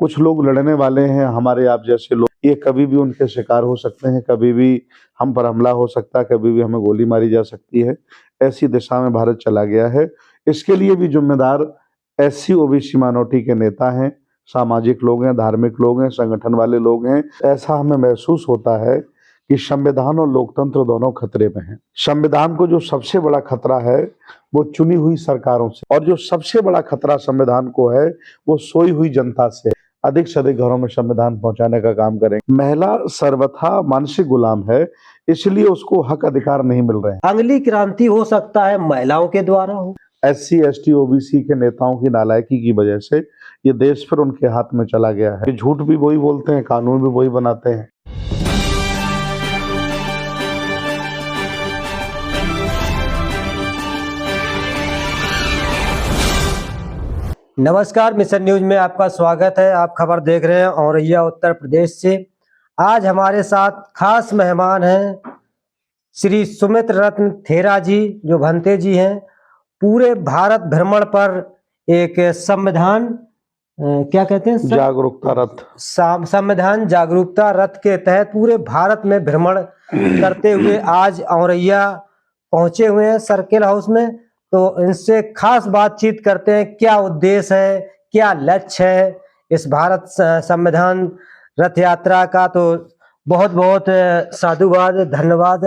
कुछ लोग लड़ने वाले हैं, हमारे आप जैसे लोग, ये कभी भी उनके शिकार हो सकते हैं, कभी भी हम पर हमला हो सकता है, कभी भी हमें गोली मारी जा सकती है। ऐसी दिशा में भारत चला गया है। इसके लिए भी जिम्मेदार एससी ओबीसी माइनॉरिटी के नेता हैं, सामाजिक लोग हैं, धार्मिक लोग हैं, संगठन वाले लोग हैं। ऐसा हमें महसूस होता है कि संविधान और लोकतंत्र दोनों खतरे में हैं। संविधान को जो सबसे बड़ा खतरा है वो चुनी हुई सरकारों से, और जो सबसे बड़ा खतरा संविधान को है वो सोई हुई जनता से। अधिक से अधिक घरों में संविधान पहुंचाने का काम करेंगे। महिला सर्वथा मानसिक गुलाम है, इसलिए उसको हक अधिकार नहीं मिल रहे हैं। अगली क्रांति हो सकता है महिलाओं के द्वारा हो। एससी एसटी ओबीसी के नेताओं की नालायकी की वजह से ये देश फिर उनके हाथ में चला गया है। झूठ भी वही बोलते हैं, कानून भी वही बनाते हैं। नमस्कार, मिशन न्यूज में आपका स्वागत है। आप खबर देख रहे हैं औरैया उत्तर प्रदेश से। आज हमारे साथ खास मेहमान हैं श्री सुमित रत्न थेरा जी, जो भंते जी हैं। पूरे भारत भ्रमण पर एक संविधान क्या कहते हैं, जागरूकता रथ, संविधान जागरूकता रथ के तहत पूरे भारत में भ्रमण करते हुए आज औरैया पहुंचे हुए हैं सर्किल हाउस में। तो इनसे खास बातचीत करते हैं, क्या उद्देश्य है, क्या लक्ष्य है इस भारत संविधान रथ यात्रा का। तो बहुत बहुत साधुवाद, धन्यवाद।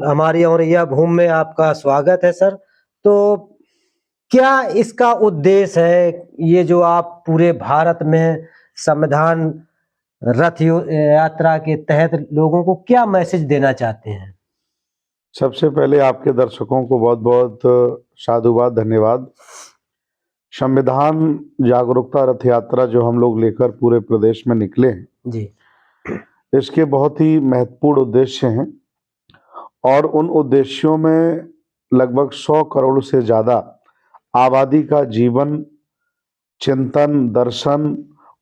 हमारी औरैया भूमि में आपका स्वागत है सर। तो क्या इसका उद्देश्य है, ये जो आप पूरे भारत में संविधान रथ यात्रा के तहत लोगों को क्या मैसेज देना चाहते हैं? सबसे पहले आपके दर्शकों को बहुत बहुत साधुवाद, धन्यवाद। संविधान जागरूकता रथ यात्रा जो हम लोग लेकर पूरे प्रदेश में निकले हैं जी, इसके बहुत ही महत्वपूर्ण उद्देश्य हैं, और उन उद्देश्यों में लगभग 100 करोड़ से ज्यादा आबादी का जीवन, चिंतन, दर्शन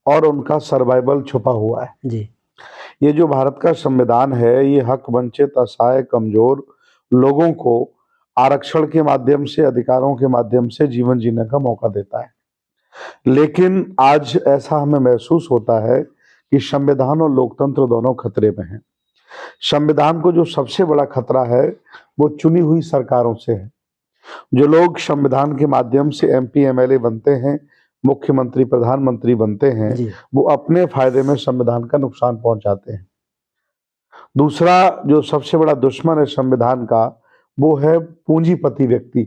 और उनका सर्वाइवल छुपा हुआ है जी। ये जो भारत का संविधान है, ये हक वंचित, असहाय, कमजोर लोगों को आरक्षण के माध्यम से, अधिकारों के माध्यम से जीवन जीने का मौका देता है। लेकिन आज ऐसा हमें महसूस होता है कि संविधान और लोकतंत्र दोनों खतरे में हैं। संविधान को जो सबसे बड़ा खतरा है वो चुनी हुई सरकारों से है। जो लोग संविधान के माध्यम से एमपी एमएलए बनते हैं, मुख्यमंत्री, प्रधानमंत्री बनते हैं, वो अपने फायदे में संविधान का नुकसान पहुंचाते हैं। दूसरा जो सबसे बड़ा दुश्मन है संविधान का, वो है पूंजीपति व्यक्ति।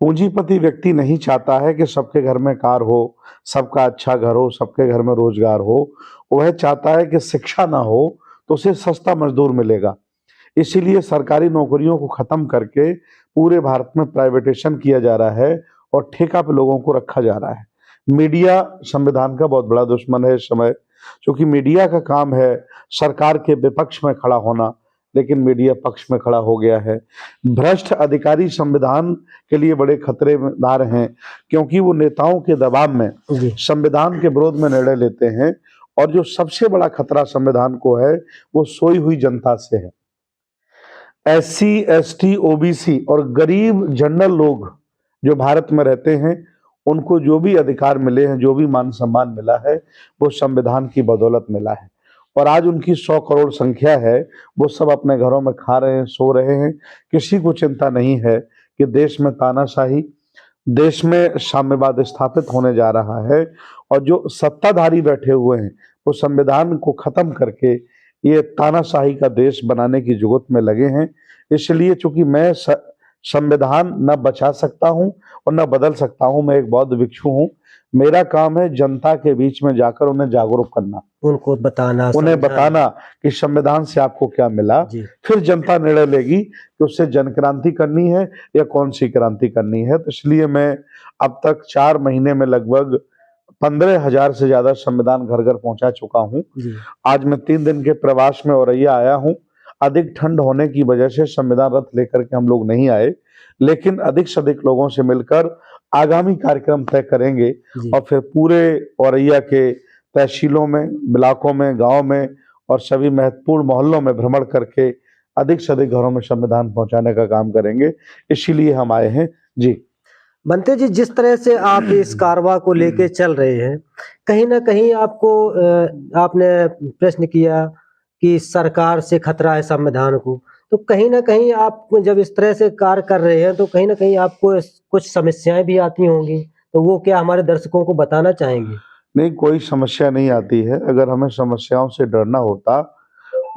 पूंजीपति व्यक्ति नहीं चाहता है कि सबके घर में कार हो, सबका अच्छा घर हो, सबके घर में रोजगार हो। वह चाहता है कि शिक्षा ना हो तो उसे सस्ता मजदूर मिलेगा। इसीलिए सरकारी नौकरियों को खत्म करके पूरे भारत में प्राइवेटेशन किया जा रहा है और ठेका पे लोगों को रखा जा रहा है। मीडिया संविधान का बहुत बड़ा दुश्मन है इस समय, क्योंकि मीडिया का काम है सरकार के विपक्ष में खड़ा होना, लेकिन मीडिया पक्ष में खड़ा हो गया है। भ्रष्ट अधिकारी संविधान के लिए बड़े खतरेदार हैं, क्योंकि वो नेताओं के दबाव में संविधान के विरोध में निर्णय लेते हैं। और जो सबसे बड़ा खतरा संविधान को है वो सोई हुई जनता से है। एससी एसटी ओबीसी और गरीब जनरल लोग जो भारत में रहते हैं, उनको जो भी अधिकार मिले हैं, जो भी मान सम्मान मिला है, वो संविधान की बदौलत मिला है। और आज उनकी 100 करोड़ संख्या है, वो सब अपने घरों में खा रहे हैं, सो रहे हैं। किसी को चिंता नहीं है कि देश में तानाशाही, देश में साम्यवाद स्थापित होने जा रहा है। और जो सत्ताधारी बैठे हुए हैं वो संविधान को खत्म करके ये तानाशाही का देश बनाने की जुगत में लगे हैं। इसलिए चूंकि मैं संविधान न बचा सकता हूं और न बदल सकता हूं, मैं एक बौद्ध भिक्षु हूं। मेरा काम है जनता के बीच में जाकर उन्हें जागरूक करना, उनको बताना, उन्हें बताना कि संविधान से आपको क्या मिला। फिर जनता निर्णय लेगी कि उससे जन क्रांति करनी है या कौन सी क्रांति करनी है। तो इसलिए मैं अब तक 4 महीने में लगभग 15,000 से ज्यादा संविधान घर घर पहुंचा चुका हूं। आज मैं 3 दिन के प्रवास में औरैया आया हूं। अधिक ठंड होने की वजह से संविधान रथ लेकर के हम लोग नहीं आए, लेकिन अधिक से अधिक लोगों से मिलकर आगामी कार्यक्रम तय करेंगे और फिर पूरे औरैया के तहसीलों में, ब्लॉकों में, गांव में और सभी महत्वपूर्ण मोहल्लों में भ्रमण करके अधिक से अधिक घरों में संविधान पहुंचाने का काम करेंगे। इसीलिए हम आए हैं जी। बनते जी, जिस तरह से आप इस कारवां को लेके चल रहे हैं, कहीं न कहीं आपको आपने प्रश्न किया कि सरकार से खतरा है संविधान को। तो कहीं न कहीं आप जब इस तरह से कार्य कर रहे हैं, तो कहीं न कहीं आपको कुछ समस्याएँ भी आती होंगी। तो वो क्या हमारे दर्शकों को बताना चाहेंगे? नहीं, कोई समस्या नहीं आती है। अगर हमें समस्याओं से डरना होता,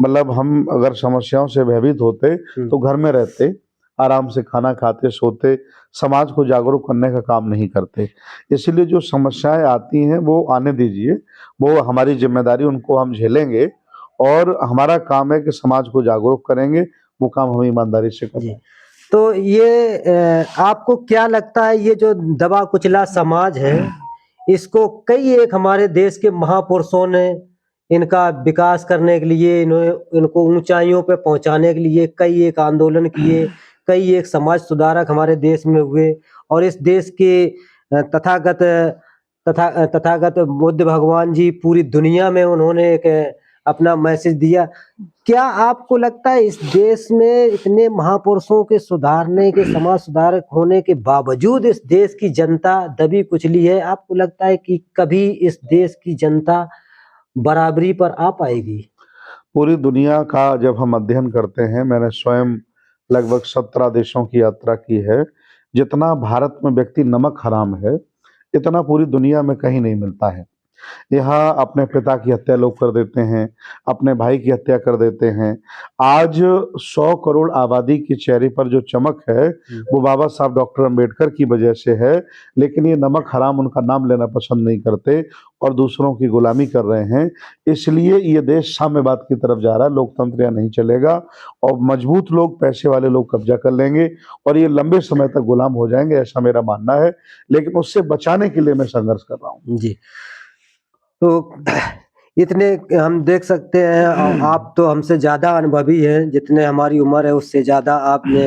मतलब हम अगर समस्याओं से भयभीत होते तो घर में रहते, आराम से खाना खाते, सोते, समाज को जागरूक करने का काम नहीं करते। इसीलिए जो समस्याएँ आती हैं वो आने दीजिए, वो हमारी ज़िम्मेदारी, उनको हम झेलेंगे और हमारा काम है कि समाज को जागरूक करेंगे, वो काम हम ईमानदारी से जी। करें। तो ये आपको क्या लगता है, ये जो दबा कुचला समाज है, इसको कई एक हमारे देश के महापुरुषों ने इनका विकास करने के लिए, इनको ऊंचाइयों पे पहुंचाने के लिए कई एक आंदोलन किए, कई एक समाज सुधारक हमारे देश में हुए और इस देश के तथागत बुद्ध भगवान जी पूरी दुनिया में उन्होंने एक अपना मैसेज दिया। क्या आपको लगता है इस देश में इतने महापुरुषों के सुधारने के, समाज सुधारक होने के बावजूद इस देश की जनता दबी कुचली है? आपको लगता है कि कभी इस देश की जनता बराबरी पर आ पाएगी? पूरी दुनिया का जब हम अध्ययन करते हैं, मैंने स्वयं लगभग 17 देशों की यात्रा की है। जितना भारत में व्यक्ति नमक हराम है, इतना पूरी दुनिया में कहीं नहीं मिलता है। यहाँ अपने पिता की हत्या लोग कर देते हैं, अपने भाई की हत्या कर देते हैं। आज 100 करोड़ आबादी के चेहरे पर जो चमक है, वो बाबा साहब डॉक्टर अंबेडकर की वजह से है। लेकिन ये नमक हराम उनका नाम लेना पसंद नहीं करते और दूसरों की गुलामी कर रहे हैं। इसलिए ये देश साम्यवाद की तरफ जा रहा है, लोकतंत्र यहाँ नहीं चलेगा और मजबूत लोग, पैसे वाले लोग कब्जा कर लेंगे और ये लंबे समय तक गुलाम हो जाएंगे, ऐसा मेरा मानना है। लेकिन उससे बचाने के लिए मैं संघर्ष कर रहा हूँ। जी। तो इतने हम देख सकते हैं, आप तो हमसे ज़्यादा अनुभवी हैं, जितने हमारी उम्र है उससे ज़्यादा आपने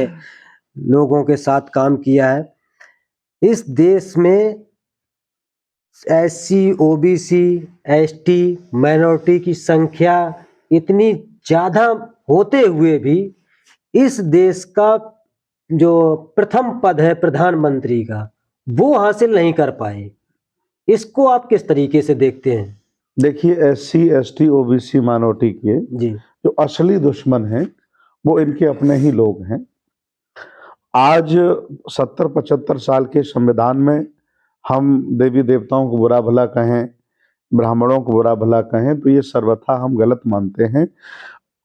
लोगों के साथ काम किया है। इस देश में एससी, ओबीसी, एसटी, माइनॉरिटी की संख्या इतनी ज़्यादा होते हुए भी इस देश का जो प्रथम पद है प्रधानमंत्री का, वो हासिल नहीं कर पाए। इसको आप किस तरीके से देखते हैं? देखिए, एससी, एसटी, ओबीसी माइनॉरिटी के जी। जो असली दुश्मन हैं, वो इनके अपने ही लोग हैं। आज 70-75 साल के संविधान में हम देवी देवताओं को बुरा भला कहें, ब्राह्मणों को बुरा भला कहें, तो ये सर्वथा हम गलत मानते हैं।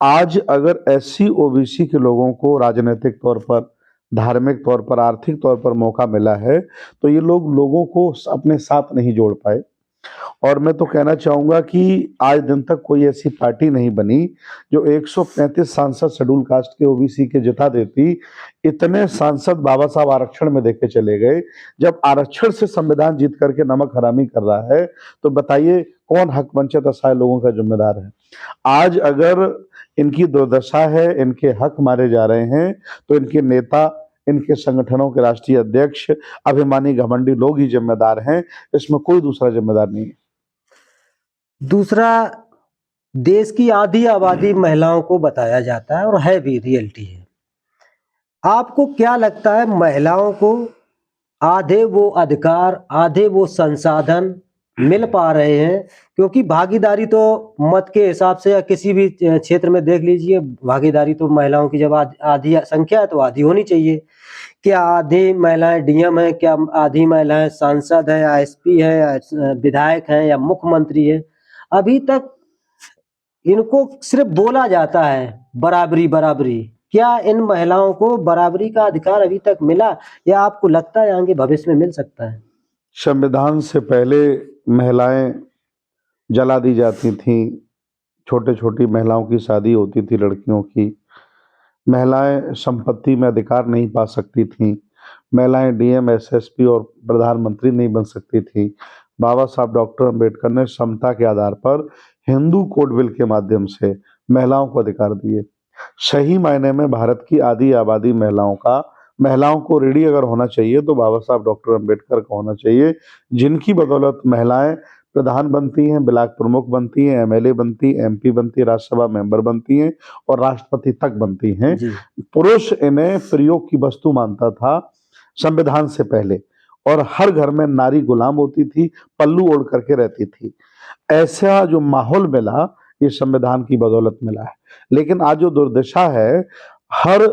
आज अगर एससी, ओबीसी के लोगों को राजनीतिक तौर पर, धार्मिक तौर पर, आर्थिक तौर पर मौका मिला है, तो ये लोग लोगों को अपने साथ नहीं जोड़ पाए। और मैं तो कहना चाहूँगा कि आज दिन तक कोई ऐसी पार्टी नहीं बनी जो 135 सांसद शेड्यूल कास्ट के, ओबीसी के जिता देती। इतने सांसद बाबा साहब आरक्षण में देके चले गए। जब आरक्षण से संविधान जीत करके नमक हरामी कर रहा है, तो बताइए कौन हक वंचित असहाय लोगों का जिम्मेदार है? आज अगर इनकी दुर्दशा है, इनके हक मारे जा रहे हैं, तो इनके नेता, इनके संगठनों के राष्ट्रीय अध्यक्ष, अभिमानी घमंडी लोग ही जिम्मेदार हैं। इसमें कोई दूसरा जिम्मेदार नहीं है। दूसरा, देश की आधी आबादी महिलाओं को बताया जाता है और है भी, रियलिटी है। आपको क्या लगता है, महिलाओं को आधे वो अधिकार, आधे वो संसाधन मिल पा रहे हैं? क्योंकि भागीदारी तो मत के हिसाब से या किसी भी क्षेत्र में देख लीजिए, भागीदारी तो महिलाओं की जब आधी संख्या है तो आधी होनी चाहिए। क्या आधी महिलाएं डीएम है? क्या आधी महिलाएं सांसद है या एसपी है या विधायक है या मुख्यमंत्री है? अभी तक इनको सिर्फ बोला जाता है बराबरी बराबरी। क्या इन महिलाओं को बराबरी का अधिकार अभी तक मिला या आपको लगता है आगे भविष्य में मिल सकता है? संविधान से पहले महिलाएं जला दी जाती थीं, छोटे छोटी महिलाओं की शादी होती थी, लड़कियों की। महिलाएं संपत्ति में अधिकार नहीं पा सकती थीं। महिलाएं डीएम, एसएसपी और प्रधानमंत्री नहीं बन सकती थी। बाबा साहब डॉक्टर अंबेडकर ने समता के आधार पर हिंदू कोड बिल के माध्यम से महिलाओं को अधिकार दिए। सही मायने में भारत की आधी आबादी महिलाओं को रेडी अगर होना चाहिए तो बाबा साहब डॉक्टर अंबेडकर का होना चाहिए, जिनकी बदौलत महिलाएं प्रधान बनती हैं, ब्लॉक प्रमुख बनती हैं, एमएलए बनती, एमपी बनती, राज्यसभा मेंबर बनती हैं और राष्ट्रपति तक बनती हैं। जी। पुरुष इन्हें प्रयोग की वस्तु मानता था संविधान से पहले। और हर घर में नारी गुलाम होती थी, पल्लू ओढ़ करके रहती थी। ऐसा जो माहौल मिला ये संविधान की बदौलत मिला है। लेकिन आज जो दुर्दशा है, हर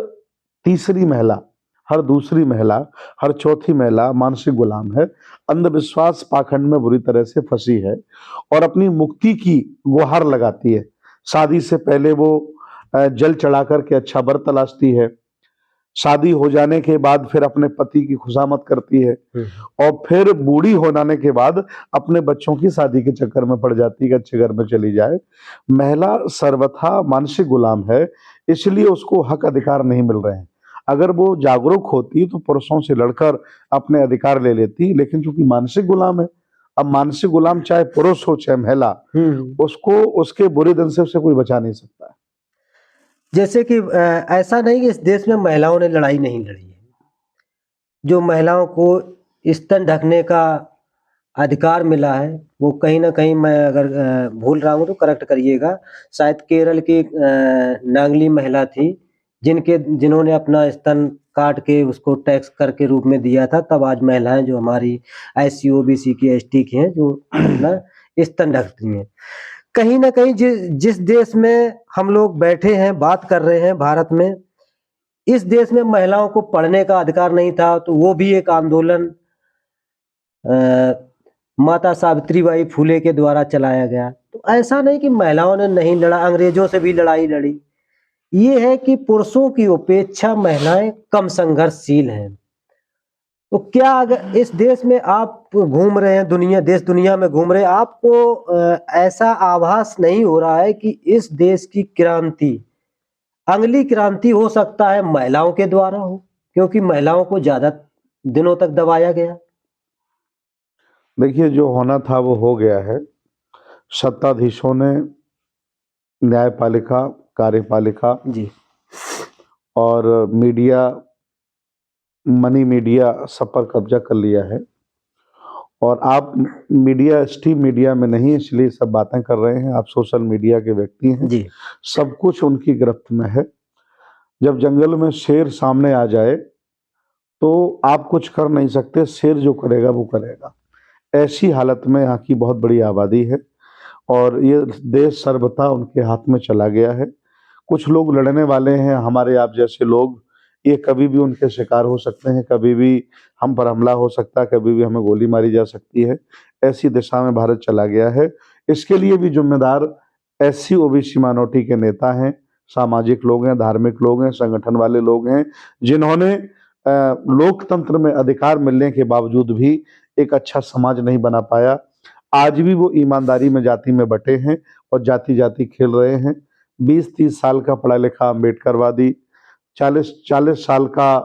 तीसरी महिला, हर दूसरी महिला, हर चौथी महिला मानसिक गुलाम है, अंधविश्वास पाखंड में बुरी तरह से फंसी है और अपनी मुक्ति की गुहार लगाती है। शादी से पहले वो जल चढ़ा करके अच्छा वर तलाशती है, शादी हो जाने के बाद फिर अपने पति की खुशामद करती है और फिर बूढ़ी हो जाने के बाद अपने बच्चों की शादी के चक्कर में पड़ जाती है कि अच्छे घर में चली जाए। महिला सर्वथा मानसिक गुलाम है, इसलिए उसको हक अधिकार नहीं मिल रहे हैं। अगर वो जागरूक होती तो पुरुषों से लड़कर अपने अधिकार ले लेती, लेकिन चूंकि मानसिक गुलाम है, अब मानसिक गुलाम चाहे पुरुष हो चाहे महिला, उसको उसके बुरे दिन से उसे कोई बचा नहीं सकता है। जैसे कि ऐसा नहीं कि इस देश में महिलाओं ने लड़ाई नहीं लड़ी है। जो महिलाओं को स्तन ढकने का अधिकार मिला है, वो कहीं ना कहीं, मैं अगर भूल रहा हूँ तो करेक्ट करिएगा, शायद केरल की नांगली महिला थी जिन्होंने अपना स्तन काट के उसको टैक्स कर के रूप में दिया था। तब आज महिलाएं जो हमारी SC OBC की ST की हैं, जो अपना स्तन ढकती हैं। कहीं ना कहीं जिस देश में हम लोग बैठे हैं, बात कर रहे हैं, भारत में, इस देश में महिलाओं को पढ़ने का अधिकार नहीं था, तो वो भी एक आंदोलन माता सावित्रीबाई फुले के द्वारा चलाया गया। तो ऐसा नहीं कि महिलाओं ने नहीं लड़ा, अंग्रेजों से भी लड़ाई लड़ी। ये है कि पुरुषों की अपेक्षा महिलाएं कम संघर्षशील हैं। तो क्या अगर इस देश में आप घूम रहे हैं, देश दुनिया में घूम रहे हैं, आपको ऐसा आभास नहीं हो रहा है कि इस देश की क्रांति, अगली क्रांति हो सकता है महिलाओं के द्वारा हो, क्योंकि महिलाओं को ज्यादा दिनों तक दबाया गया? देखिए, जो होना था वो हो गया है। सत्ताधीशों ने न्यायपालिका, कार्यपालिका जी और मीडिया, मनी मीडिया सब पर कब्जा कर लिया है और आप मीडिया, स्ट्रीम मीडिया में नहीं, इसलिए सब बातें कर रहे हैं। आप सोशल मीडिया के व्यक्ति हैं जी। सब कुछ उनकी गिरफ्त में है। जब जंगल में शेर सामने आ जाए तो आप कुछ कर नहीं सकते, शेर जो करेगा वो करेगा। ऐसी हालत में यहाँ की बहुत बड़ी आबादी है और ये देश सर्वथा उनके हाथ में चला गया है। कुछ लोग लड़ने वाले हैं, हमारे आप जैसे लोग, ये कभी भी उनके शिकार हो सकते हैं, कभी भी हम पर हमला हो सकता है, कभी भी हमें गोली मारी जा सकती है। ऐसी दिशा में भारत चला गया है। इसके लिए भी जिम्मेदार SC OBC माइनॉरिटी के नेता हैं, सामाजिक लोग हैं, धार्मिक लोग हैं, संगठन वाले लोग हैं, जिन्होंने लोकतंत्र में अधिकार मिलने के बावजूद भी एक अच्छा समाज नहीं बना पाया। आज भी वो ईमानदारी में जाति में बटे हैं और जाति जाति खेल रहे हैं। 20-30 साल का पढ़ा लिखा अम्बेडकरवादी, 40 साल का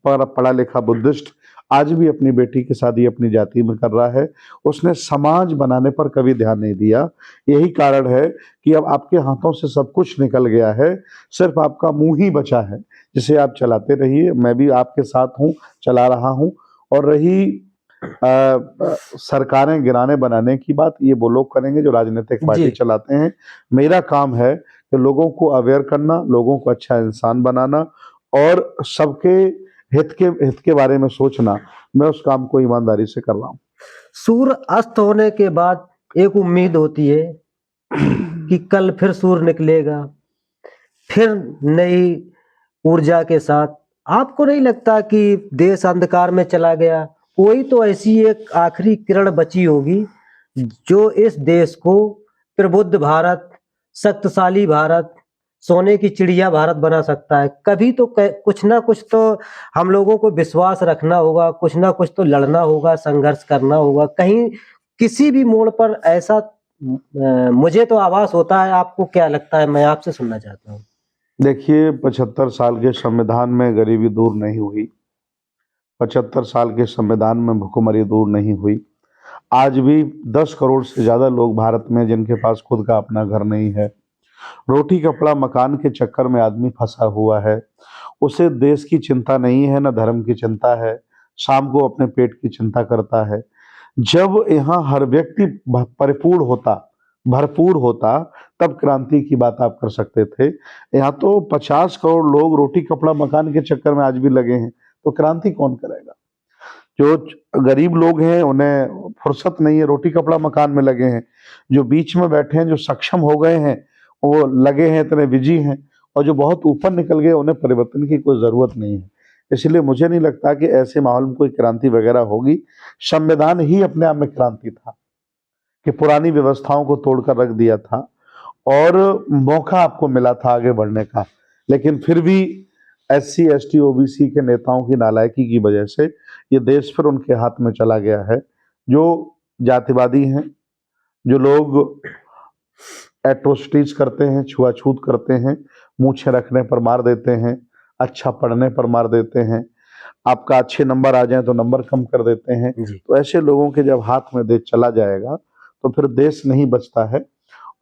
पढ़ा लिखा बुद्धिस्ट आज भी अपनी बेटी की शादी अपनी जाति में कर रहा है। उसने समाज बनाने पर कभी ध्यान नहीं दिया। यही कारण है कि अब आपके हाथों से सब कुछ निकल गया है, सिर्फ आपका मुंह ही बचा है, जिसे आप चलाते रहिए। मैं भी आपके साथ हूँ, चला रहा हूँ। और रही सरकारें गिराने बनाने की बात, ये वो लोग करेंगे जो राजनीतिक पार्टी चलाते हैं। मेरा काम है कि लोगों को अवेयर करना, लोगों को अच्छा इंसान बनाना और सबके हित के बारे में सोचना। मैं उस काम को ईमानदारी से कर रहा हूँ। सूर्य अस्त होने के बाद एक उम्मीद होती है कि कल फिर सूर्य निकलेगा, फिर नई ऊर्जा के साथ। आपको नहीं लगता कि देश अंधकार में चला गया? कोई तो ऐसी एक आखिरी किरण बची होगी जो इस देश को प्रबुद्ध भारत, शक्तिशाली भारत, सोने की चिड़िया भारत बना सकता है। कभी तो कुछ ना कुछ तो हम लोगों को विश्वास रखना होगा, कुछ ना कुछ तो लड़ना होगा, संघर्ष करना होगा। कहीं किसी भी मोड़ पर ऐसा मुझे तो आभास होता है। आपको क्या लगता है? मैं आपसे सुनना चाहता हूँ। देखिए, 75 साल के संविधान में गरीबी दूर नहीं हुई, 75 साल के संविधान में भुखमरी दूर नहीं हुई। आज भी 10 करोड़ से ज्यादा लोग भारत में जिनके पास खुद का अपना घर नहीं है। रोटी कपड़ा मकान के चक्कर में आदमी फंसा हुआ है। उसे देश की चिंता नहीं है, न धर्म की चिंता है, शाम को अपने पेट की चिंता करता है। जब यहाँ हर व्यक्ति भरपूर होता तब क्रांति की बात आप कर सकते थे। यहाँ तो 50 करोड़ लोग रोटी कपड़ा मकान के चक्कर में आज भी लगे हैं, तो क्रांति कौन करेगा? जो गरीब लोग हैं उन्हें फुर्सत नहीं है, रोटी कपड़ा मकान में लगे हैं। जो बीच में बैठे हैं, जो सक्षम हो गए हैं, वो लगे हैं, इतने बिजी हैं, और जो बहुत ऊपर निकल गए उन्हें परिवर्तन की कोई ज़रूरत नहीं है। इसलिए मुझे नहीं लगता कि ऐसे माहौल में कोई क्रांति वगैरह होगी। संविधान ही अपने आप में क्रांति था कि पुरानी व्यवस्थाओं को तोड़कर रख दिया था और मौका आपको मिला था आगे बढ़ने का। लेकिन फिर भी SC ST OBC के नेताओं की नालायकी की वजह से ये देश फिर उनके हाथ में चला गया है। जो जातिवादी हैं, जो लोग एट्रोसिटीज करते हैं, छुआछूत करते हैं, मूछें रखने पर मार देते हैं, अच्छा पढ़ने पर मार देते हैं, आपका अच्छे नंबर आ जाए तो नंबर कम कर देते हैं। जी। तो ऐसे लोगों के जब हाथ में देश चला जाएगा तो फिर देश नहीं बचता है,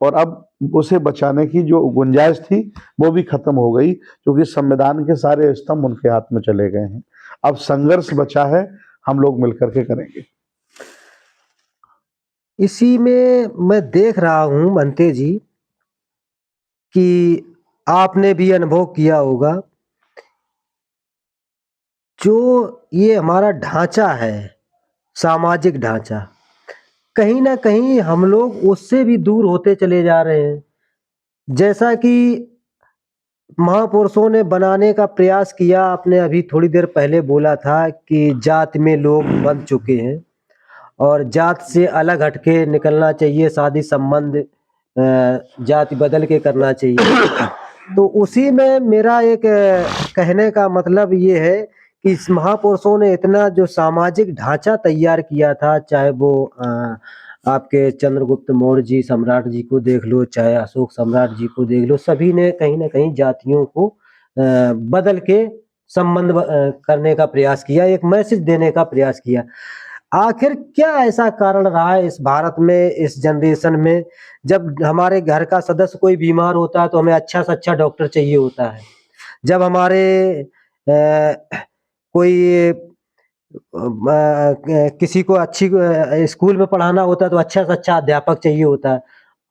और अब उसे बचाने की जो गुंजाइश थी वो भी खत्म हो गई, क्योंकि संविधान के सारे स्तंभ उनके हाथ में चले गए हैं। अब संघर्ष बचा है, हम लोग मिलकर के करेंगे। इसी में मैं देख रहा हूं मनते जी कि आपने भी अनुभव किया होगा, जो ये हमारा ढांचा है, सामाजिक ढांचा, कहीं ना कहीं हम लोग उससे भी दूर होते चले जा रहे हैं। जैसा कि महापुरुषों ने बनाने का प्रयास किया, आपने अभी थोड़ी देर पहले बोला था कि जात में लोग बंध चुके हैं और जात से अलग हटके निकलना चाहिए, शादी संबंध जाति बदल के करना चाहिए। तो उसी में मेरा एक कहने का मतलब ये है कि इस महापुरुषों ने इतना जो सामाजिक ढांचा तैयार किया था, चाहे वो आपके चंद्रगुप्त मौर्य जी सम्राट जी को देख लो, चाहे अशोक सम्राट जी को देख लो, सभी ने कहीं ना कहीं जातियों को बदल के संबंध करने का प्रयास किया, एक मैसेज देने का प्रयास किया। आखिर क्या ऐसा कारण रहा है इस भारत में, इस जनरेशन में, जब हमारे घर का सदस्य कोई बीमार होता है तो हमें अच्छा से अच्छा डॉक्टर चाहिए होता है, जब हमारे कोई किसी को अच्छी स्कूल में पढ़ाना होता है तो अच्छा से अच्छा अध्यापक चाहिए होता है,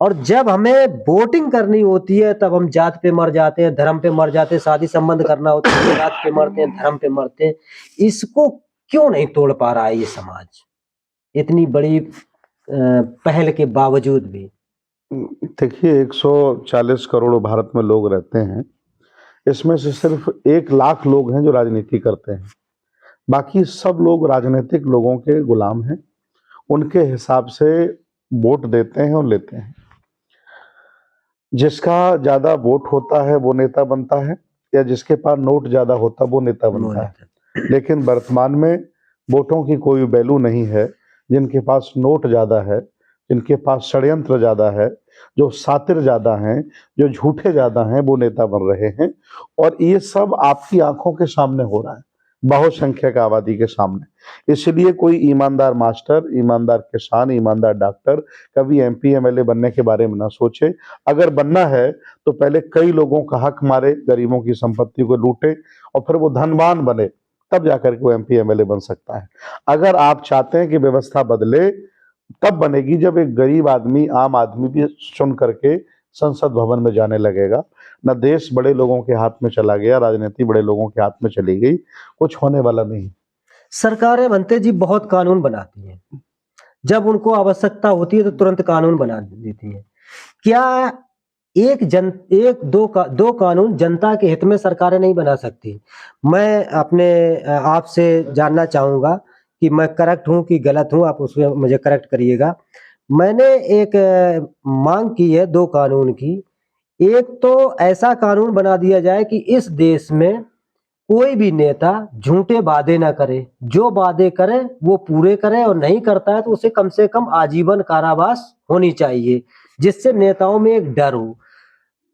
और जब हमें वोटिंग करनी होती है तब हम जात पे मर जाते हैं, धर्म पे मर जाते हैं, शादी संबंध करना होता है जात पे मरते हैं, धर्म पे मरते हैं। इसको क्यों नहीं तोड़ पा रहा है ये समाज, इतनी बड़ी पहल के बावजूद भी? देखिए, 140 करोड़ भारत में लोग रहते हैं, इसमें से सिर्फ 1 लाख लोग हैं जो राजनीति करते हैं। बाकी सब लोग राजनीतिक लोगों के गुलाम हैं, उनके हिसाब से वोट देते हैं और लेते हैं। जिसका ज्यादा वोट होता है वो नेता बनता है, या जिसके पास नोट ज्यादा होता है वो नेता बनता है। लेकिन वर्तमान में वोटों की कोई वैल्यू नहीं है। जिनके पास नोट ज्यादा है, जिनके पास षड्यंत्र ज्यादा है, जो सातिर ज्यादा हैं, जो झूठे ज्यादा हैं, वो नेता बन रहे हैं। और ये सब आपकी आंखों के सामने हो रहा है, बहुसंख्यक आबादी के सामने। इसलिए कोई ईमानदार मास्टर, ईमानदार किसान, ईमानदार डॉक्टर कभी MP MLA बनने के बारे में ना सोचे। अगर बनना है तो पहले कई लोगों का हक मारे, गरीबों की संपत्ति को लूटे और फिर वो धनवान बने, तब जाकर के वो MP MLA बन सकता है। अगर आप चाहते हैं कि व्यवस्था बदले, तब बनेगी जब एक गरीब आदमी, आम आदमी भी सुन करके संसद भवन में जाने लगेगा। न देश बड़े लोगों के हाथ में चला गया, राजनीति बड़े लोगों के हाथ में चली गई, कुछ होने वाला नहीं। सरकारें बनते जी बहुत कानून बनाती हैं, जब उनको आवश्यकता होती है तो तुरंत कानून बना देती हैं। क्या दो कानून जनता के हित में सरकारें नहीं बना सकती? मैं अपने आपसे जानना चाहूंगा कि मैं करेक्ट हूं कि गलत हूं, आप उसमें मुझे करेक्ट करिएगा। मैंने एक मांग की है 2 कानून की। एक तो ऐसा कानून बना दिया जाए कि इस देश में कोई भी नेता झूठे वादे ना करे, जो वादे करे वो पूरे करे, और नहीं करता है तो उसे कम से कम आजीवन कारावास होनी चाहिए, जिससे नेताओं में एक डर हो।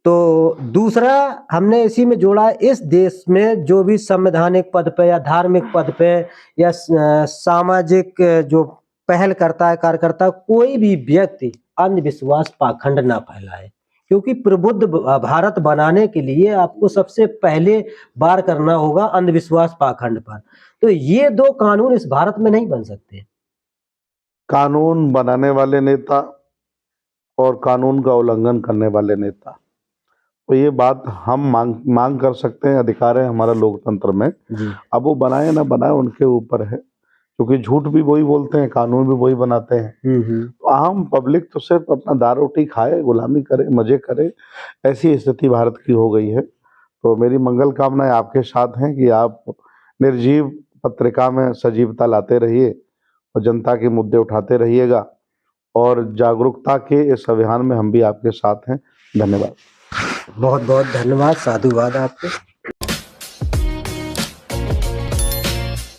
तो दूसरा हमने इसी में जोड़ा है, इस देश में जो भी संवैधानिक पद पे या धार्मिक पद पे या सामाजिक जो पहल करता है, कार्यकर्ता, कोई भी व्यक्ति अंधविश्वास पाखंड ना फैलाए, क्योंकि प्रबुद्ध भारत बनाने के लिए आपको सबसे पहले बार करना होगा अंधविश्वास पाखंड पर। तो ये 2 कानून इस भारत में नहीं बन सकते। कानून बनाने वाले नेता और कानून का उल्लंघन करने वाले नेता, तो ये बात हम मांग कर सकते हैं, अधिकार है हमारा लोकतंत्र में। जी। अब वो बनाए ना बनाए उनके ऊपर है। क्योंकि झूठ भी वही बोलते हैं, कानून भी वही बनाते हैं। तो आम पब्लिक तो सिर्फ अपना दाल रोटी खाए, गुलामी करे, मजे करे, ऐसी स्थिति भारत की हो गई है। तो मेरी मंगल कामनाएं आपके साथ हैं कि आप निर्जीव पत्रिका में सजीवता लाते रहिए और जनता के मुद्दे उठाते रहिएगा, और जागरूकता के इस अभियान में हम भी आपके साथ हैं। धन्यवाद। बहुत बहुत धन्यवाद, साधुवाद आपके।